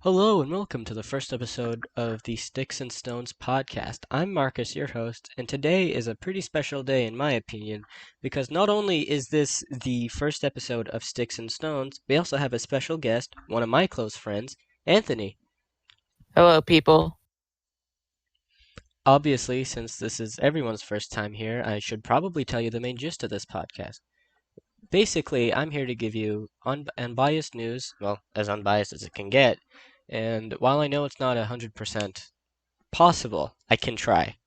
Hello and welcome to the first episode of the Sticks and Stones podcast. I'm Marcus, your host, and today is a pretty special day in my opinion because not only is this the first episode of Sticks and Stones, we also have a special guest, one of my close friends, Anthony. Hello, people. Obviously, since this is everyone's first time here, I should probably tell you the main gist of this podcast. Basically, I'm here to give you unbiased news, well, as unbiased as it can get, and while I know it's not 100% possible, I can try.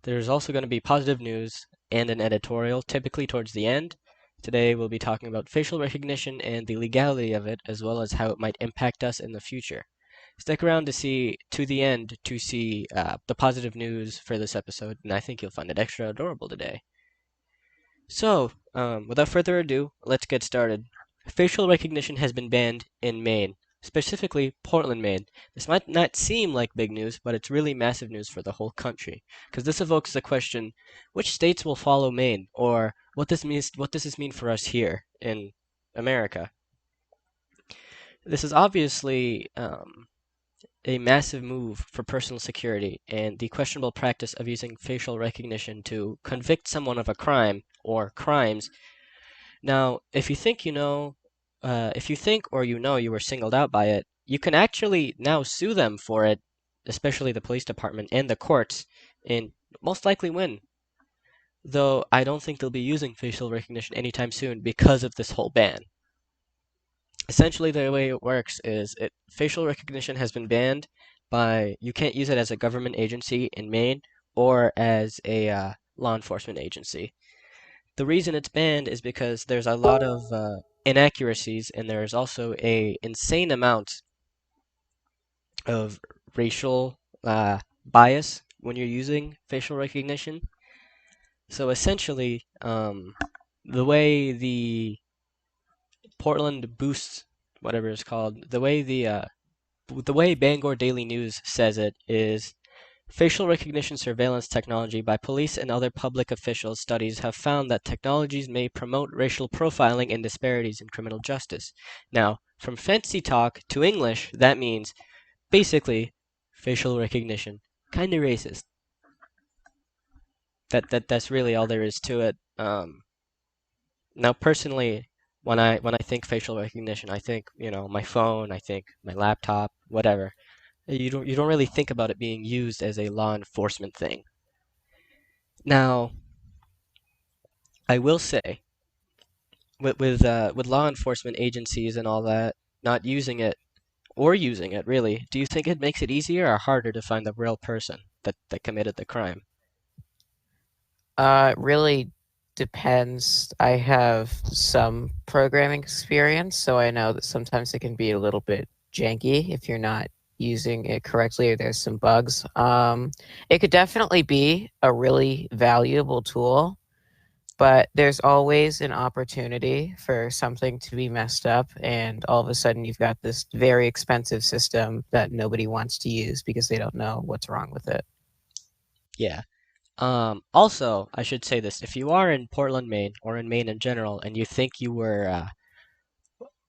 There's also going to be positive news and an editorial, typically towards the end. Today, we'll be talking about facial recognition and the legality of it, as well as how it might impact us in the future. Stick around to the end to see the positive news for this episode, and I think you'll find it extra adorable today. So, without further ado, let's get started. Facial recognition has been banned in Maine, specifically Portland, Maine. This might not seem like big news, but it's really massive news for the whole country, because this evokes the question, which states will follow Maine, or what does this mean for us here in America? This is obviously a massive move for personal security and the questionable practice of using facial recognition to convict someone of a crime or crimes. Now, if you think or you know you were singled out by it, you can actually now sue them for it, especially the police department and the courts, and most likely win. Though I don't think they'll be using facial recognition anytime soon because of this whole ban. Essentially, the way it works is facial recognition has been banned by you can't use it as a government agency in Maine or as a law enforcement agency. The reason it's banned is because there's a lot of inaccuracies and there's also a insane amount of racial bias when you're using facial recognition. So essentially, the way the Portland Boost, whatever it's called, the way Bangor Daily News says it is facial recognition surveillance technology by police and other public officials studies have found that technologies may promote racial profiling and disparities in criminal justice. Now, from fancy talk to English, that means basically facial recognition. Kind of racist. That's really all there is to it. Now, personally, when I think facial recognition, I think my phone, I think my laptop, whatever. You don't really think about it being used as a law enforcement thing. Now, I will say, with law enforcement agencies and all that not using it or using it really, do you think it makes it easier or harder to find the real person that committed the crime? It really depends. I have some programming experience, so I know that sometimes it can be a little bit janky if you're not using it correctly or there's some bugs. It could definitely be a really valuable tool, but there's always an opportunity for something to be messed up, and all of a sudden you've got this very expensive system that nobody wants to use because they don't know what's wrong with it. Yeah. Also, I should say this: if you are in Portland, Maine, or in Maine in general, and you think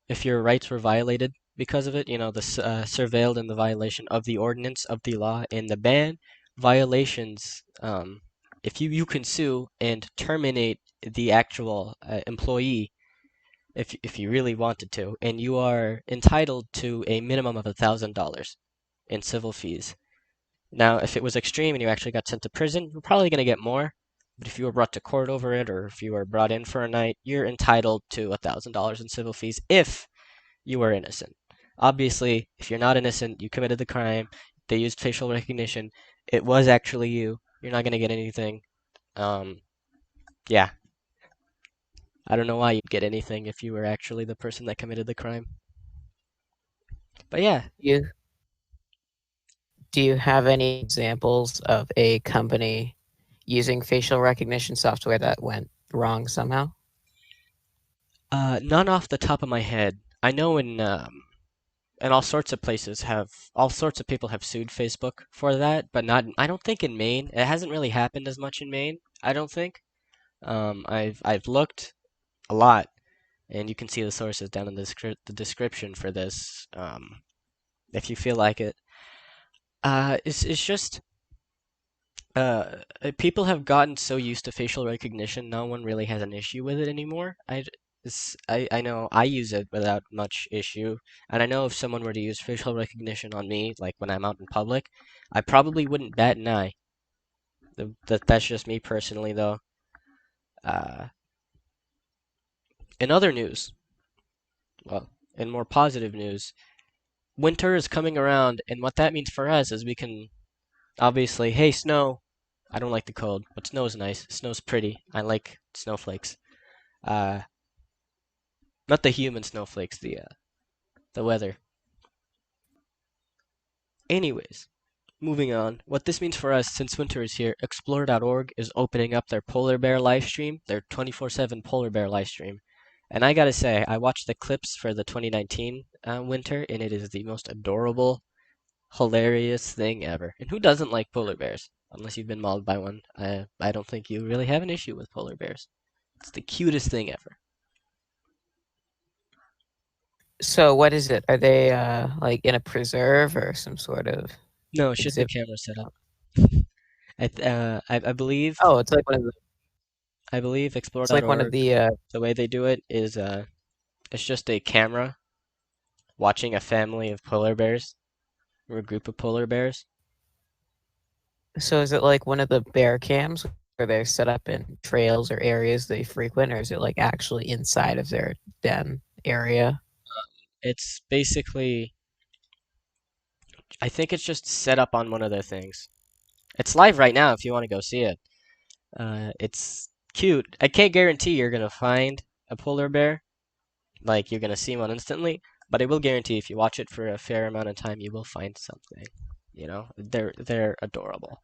if your rights were violated because of it, surveilled in the violation of the ordinance of the law and the ban violations, if you can sue and terminate the actual employee if you really wanted to, and you are entitled to a minimum of $1,000 in civil fees. Now, if it was extreme and you actually got sent to prison, you're probably going to get more. But if you were brought to court over it, or if you were brought in for a night, you're entitled to $1,000 in civil fees if you were innocent. Obviously, if you're not innocent, you committed the crime, they used facial recognition, it was actually you, you're not going to get anything. Um, yeah, I don't know why you'd get anything if you were actually the person that committed the crime. But yeah, You Do you have any examples of a company using facial recognition software that went wrong somehow? none off the top of my head. I know and all sorts of places have all sorts of people have sued Facebook for that, but not I don't think in Maine. It hasn't really happened as much in Maine, I don't think. I've looked a lot, and you can see the sources down in the description for this. if you feel like it. It's just people have gotten so used to facial recognition, no one really has an issue with it anymore. I know I use it without much issue, and I know if someone were to use facial recognition on me, like when I'm out in public, I probably wouldn't bat an eye. That's just me personally, though. Uh, in other news, well, in more positive news, winter is coming around, and what that means for us is we can obviously, hey, snow. I don't like the cold, but snow's nice. Snow's pretty. I like snowflakes. Uh, Not the human snowflakes, the weather. Anyways, moving on. What this means for us since winter is here, explore.org is opening up their polar bear live stream, their 24/7 polar bear live stream. And I gotta say, I watched the clips for the 2019 winter, and it is the most adorable, hilarious thing ever. And who doesn't like polar bears? Unless you've been mauled by one, I don't think you really have an issue with polar bears. It's the cutest thing ever. So what is it? Are they like in a preserve or some sort of No, it's just a exhibit? camera setup. I believe Oh, it's like one of the it's like one of explore.org, the the way they do it is it's just a camera watching a family of polar bears or a group of polar bears. so is it like one of the bear cams where they're set up in trails or areas they frequent, or is it like actually inside of their den area? It's basically I think it's just set up on one of their things. It's live right now if you want to go see it. It's cute. I can't guarantee you're gonna find a polar bear, like you're gonna see one instantly, but I will guarantee if you watch it for a fair amount of time, you will find something. You know, they're adorable.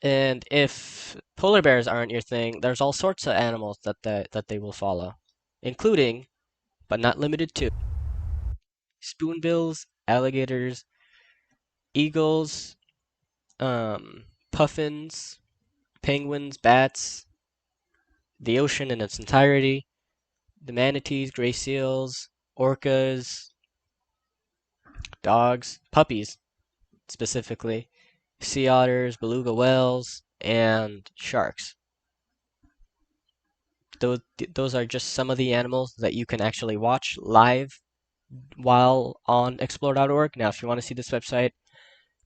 And if polar bears aren't your thing, there's all sorts of animals that they will follow, including, but not limited to, spoonbills, alligators, eagles, puffins, penguins, bats, the ocean in its entirety, the manatees, gray seals, orcas, dogs, puppies specifically, sea otters, beluga whales, and sharks. Those are just some of the animals that you can actually watch live while on explore.org. Now, if you want to see this website,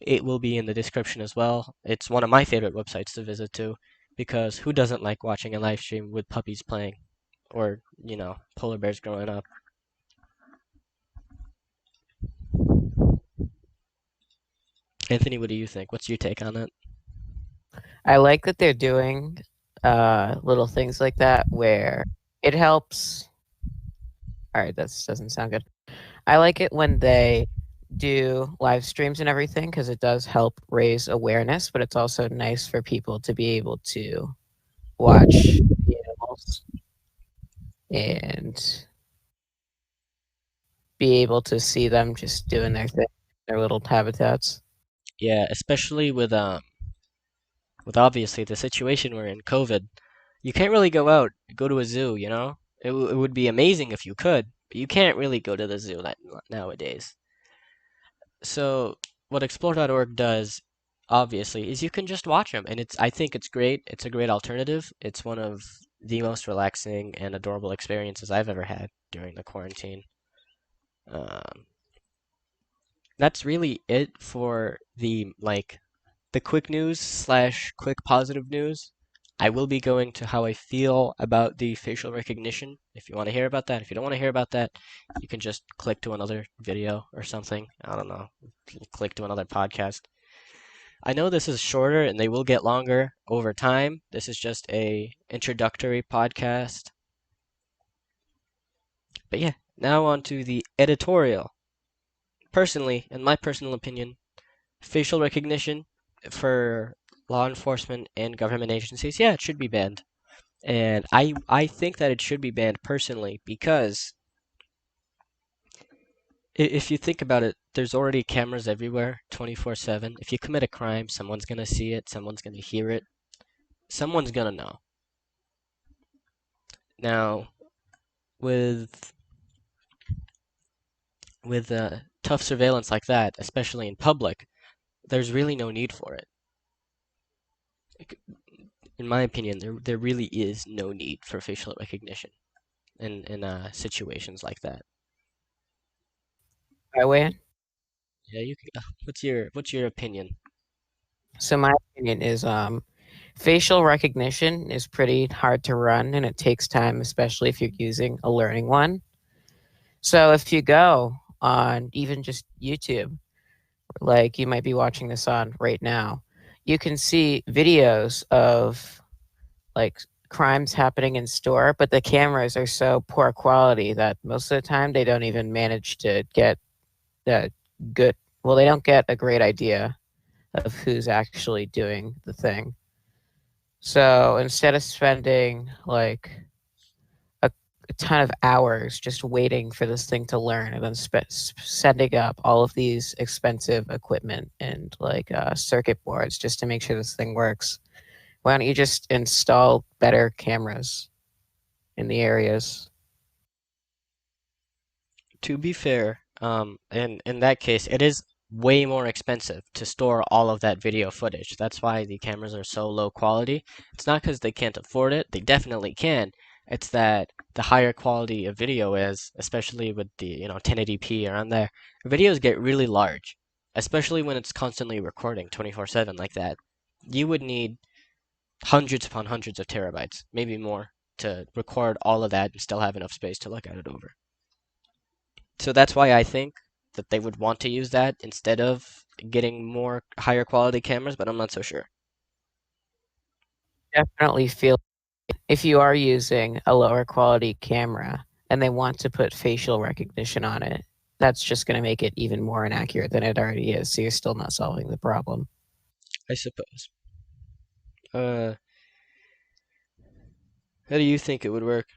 it will be in the description as well. It's one of my favorite websites to visit too, because who doesn't like watching a live stream with puppies playing or, polar bears growing up? Anthony, what do you think? What's your take on it? I like that they're doing little things like that where it helps. All right, that doesn't sound good. I like it when they do live streams and everything because it does help raise awareness, but it's also nice for people to be able to watch the animals and be able to see them just doing their thing, their little habitats. Yeah, especially with obviously the situation we're in, COVID. You can't really go out, go to a zoo, you know? It would be amazing if you could, but you can't really go to the zoo nowadays. So what explore.org does, obviously, is you can just watch them, and I think it's great. It's a great alternative. It's one of the most relaxing and adorable experiences I've ever had during the quarantine. Um, that's really it for the quick news slash quick positive news. I will be going to how I feel about the facial recognition. If you want to hear about that, if you don't want to hear about that, you can just click to another video or something. I don't know. Click to another podcast. I know this is shorter and they will get longer over time. This is just a introductory podcast. But yeah, now on to the editorial. Personally, in my personal opinion, facial recognition for law enforcement and government agencies, yeah, it should be banned. And I think that it should be banned personally because if you think about it, there's already cameras everywhere, 24/7. If you commit a crime, someone's gonna see it, someone's gonna hear it, someone's gonna know. Now, with with tough surveillance like that, especially in public, there's really no need for it. In my opinion, there really is no need for facial recognition in situations like that. By way, Yeah, you can. What's your opinion? so my opinion is facial recognition is pretty hard to run and it takes time, especially if you're using a learning one. So if you go on even just YouTube, like you might be watching this on right now, you can see videos of like crimes happening in store, but the cameras are so poor quality that most of the time they don't even manage to get a good, well, they don't get a great idea of who's actually doing the thing. So instead of spending like a, a ton of hours just waiting for this thing to learn and then setting up all of these expensive equipment and like circuit boards just to make sure this thing works, why don't you just install better cameras in the areas? To be fair, in that case, it is way more expensive to store all of that video footage. That's why the cameras are so low quality. It's not because they can't afford it. They definitely can. It's that the higher quality of video is, especially with the, 1080p around there, videos get really large, especially when it's constantly recording 24/7 like that. You would need hundreds upon hundreds of terabytes, maybe more, to record all of that and still have enough space to look at it over. So that's why I think that they would want to use that instead of getting more higher quality cameras, but I'm not so sure. Definitely feel if you are using a lower quality camera and they want to put facial recognition on it, that's just going to make it even more inaccurate than it already is. So you're still not solving the problem. I suppose. Uh, how do you think it would work?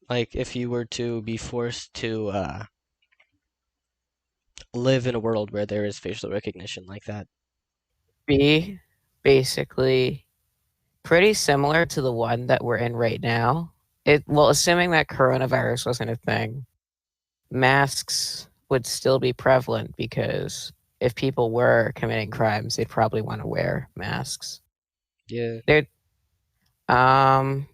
Like if you were to be forced to live in a world where there is facial recognition like that. Be basically pretty similar to the one that we're in right now. It well, assuming that coronavirus wasn't a thing, masks would still be prevalent because if people were committing crimes, they'd probably want to wear masks. Yeah, There, um,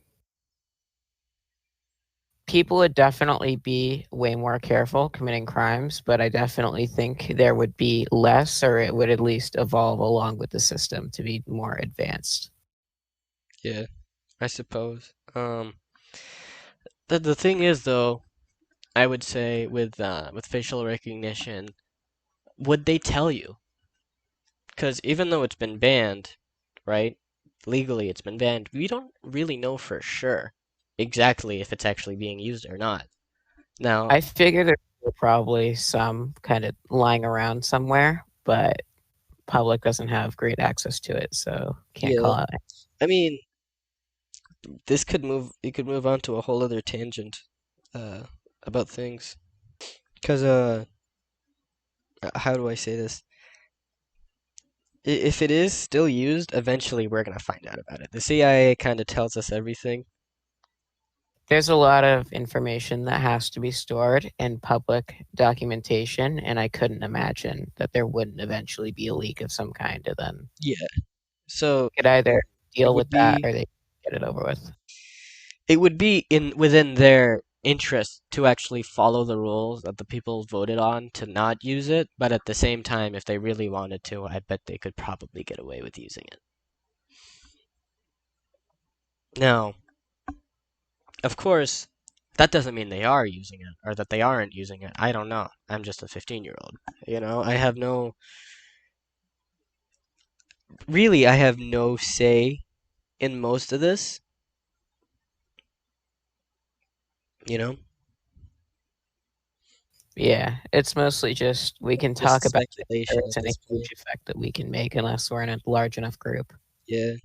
people would definitely be way more careful committing crimes, but I definitely think there would be less, or it would at least evolve along with the system to be more advanced. yeah, I suppose. The thing is though, I would say with facial recognition, would they tell you? Because even though it's been banned, right? Legally, it's been banned. We don't really know for sure exactly if it's actually being used or not. Now, I figure there's probably some kind of lying around somewhere, but public doesn't have great access to it, so can't yeah, call out. I mean, this could move. You could move on to a whole other tangent, uh, about things. Because how do I say this? If it is still used, eventually we're gonna find out about it. The CIA kind of tells us everything. There's a lot of information that has to be stored in public documentation, and I couldn't imagine that there wouldn't eventually be a leak of some kind, and then Yeah. So could either it deal would with that be or they get it over with. it would be in within their interest to actually follow the rules that the people voted on to not use it, but at the same time, if they really wanted to, I bet they could probably get away with using it. Now, of course, that doesn't mean they are using it or that they aren't using it. I don't know. I'm just a 15-year-old. I have no really I have no say in most of this, you know? Yeah, it's mostly just we can talk Just about it. There speculation at isn't a this huge point. effect that we can make unless we're in a large enough group. Yeah.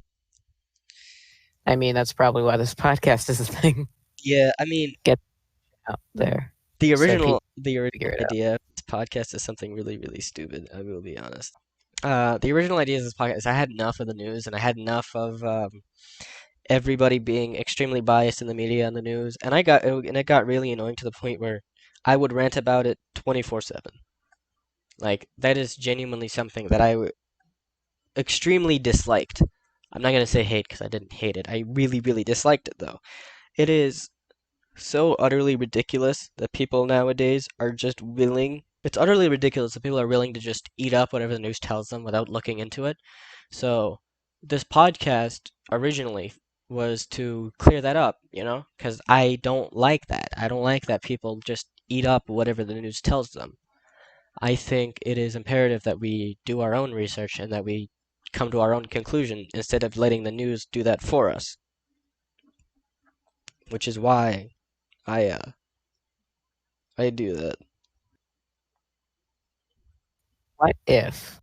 I mean, that's probably why this podcast is a thing. Yeah, I mean, Get out there the so original people the figure original it out. idea of this podcast is something really, really stupid, I will be honest. The original idea of this podcast is I had enough of the news and I had enough of everybody being extremely biased in the media and the news, and it got really annoying to the point where I would rant about it 24/7. Like that is genuinely something that extremely disliked. I'm not gonna say hate because I didn't hate it. I really, really disliked it though. It is so utterly ridiculous that people nowadays are just willing. It's utterly ridiculous that people are willing to just eat up whatever the news tells them without looking into it. So, this podcast originally was to clear that up, because I don't like that. I don't like that people just eat up whatever the news tells them. I think it is imperative that we do our own research and that we come to our own conclusion instead of letting the news do that for us, which is why I do that. What if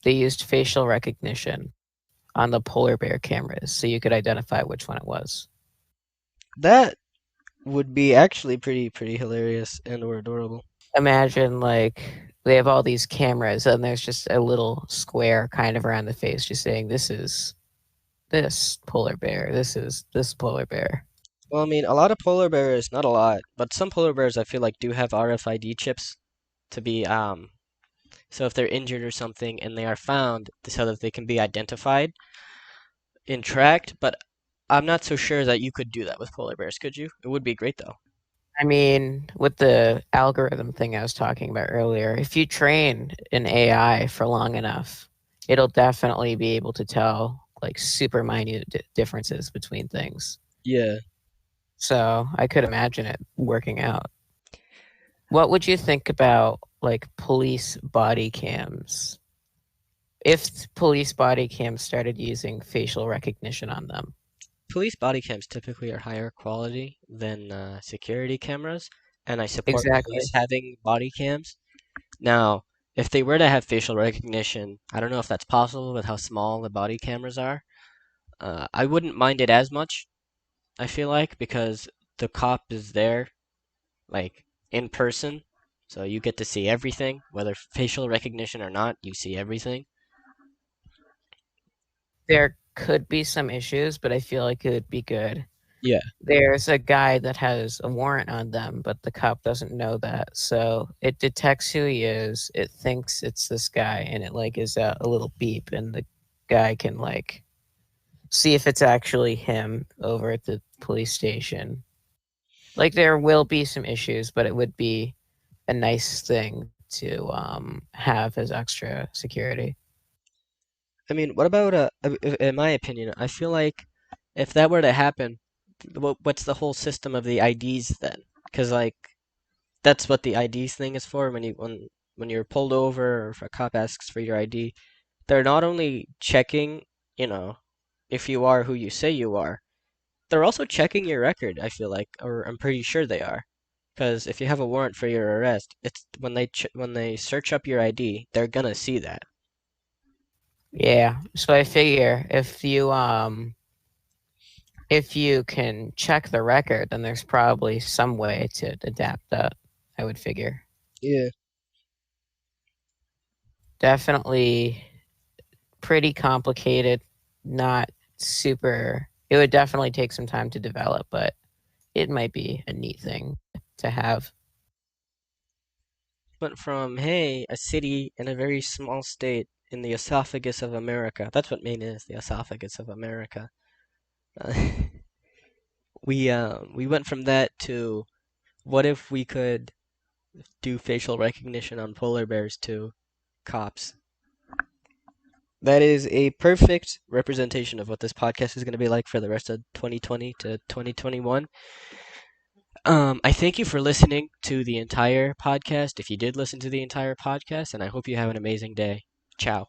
they used facial recognition on the polar bear cameras so you could identify which one it was? That would be actually pretty hilarious and or adorable. Imagine like they have all these cameras and there's just a little square kind of around the face just saying this is this polar bear, this is this polar bear. Well, I mean, a lot of polar bears, not a lot, but some polar bears I feel like do have RFID chips to be so if they're injured or something and they are found so that they can be identified and tracked, but I'm not so sure that you could do that with polar bears, could you? It would be great though. I mean, with the algorithm thing I was talking about earlier, if you train an AI for long enough, it'll definitely be able to tell like super minute differences between things. Yeah. So I could imagine it working out. What would you think about like police body cams? If police body cams started using facial recognition on them. Police body cams typically are higher quality than security cameras, and I support Exactly. police having body cams. Now, if they were to have facial recognition, I don't know if that's possible with how small the body cameras are. I wouldn't mind it as much, I feel like, because the cop is there, like, in person, so you get to see everything, whether facial recognition or not, you see everything. There could be some issues, but I feel like it would be good. Yeah. There's a guy that has a warrant on them, but the cop doesn't know that. So it detects who he is. It thinks it's this guy, and it like is a little beep, and the guy can like see if it's actually him over at the police station. Like there will be some issues, but it would be a nice thing to have as extra security. I mean, what about in my opinion, I feel like if that were to happen, what's the whole system of the IDs then? Because like that's what the IDs thing is for. When you're pulled over or if a cop asks for your ID, they're not only checking, you know, if you are who you say you are, they're also checking your record. I feel like, or I'm pretty sure they are. Because if you have a warrant for your arrest, it's when they search up your ID, they're gonna see that. Yeah. So I figure if you can check the record, then there's probably some way to adapt that, I would figure. Yeah. Definitely pretty complicated, not super. It would definitely take some time to develop, but it might be a neat thing to have. Went from, hey, a city in a very small state in the esophagus of America. That's what Maine is, the esophagus of America. Uh, we went from that to what if we could do facial recognition on polar bears to cops. That is a perfect representation of what this podcast is going to be like for the rest of 2020 to 2021. I thank you for listening to the entire podcast. If you did listen to the entire podcast, and I hope you have an amazing day. Ciao.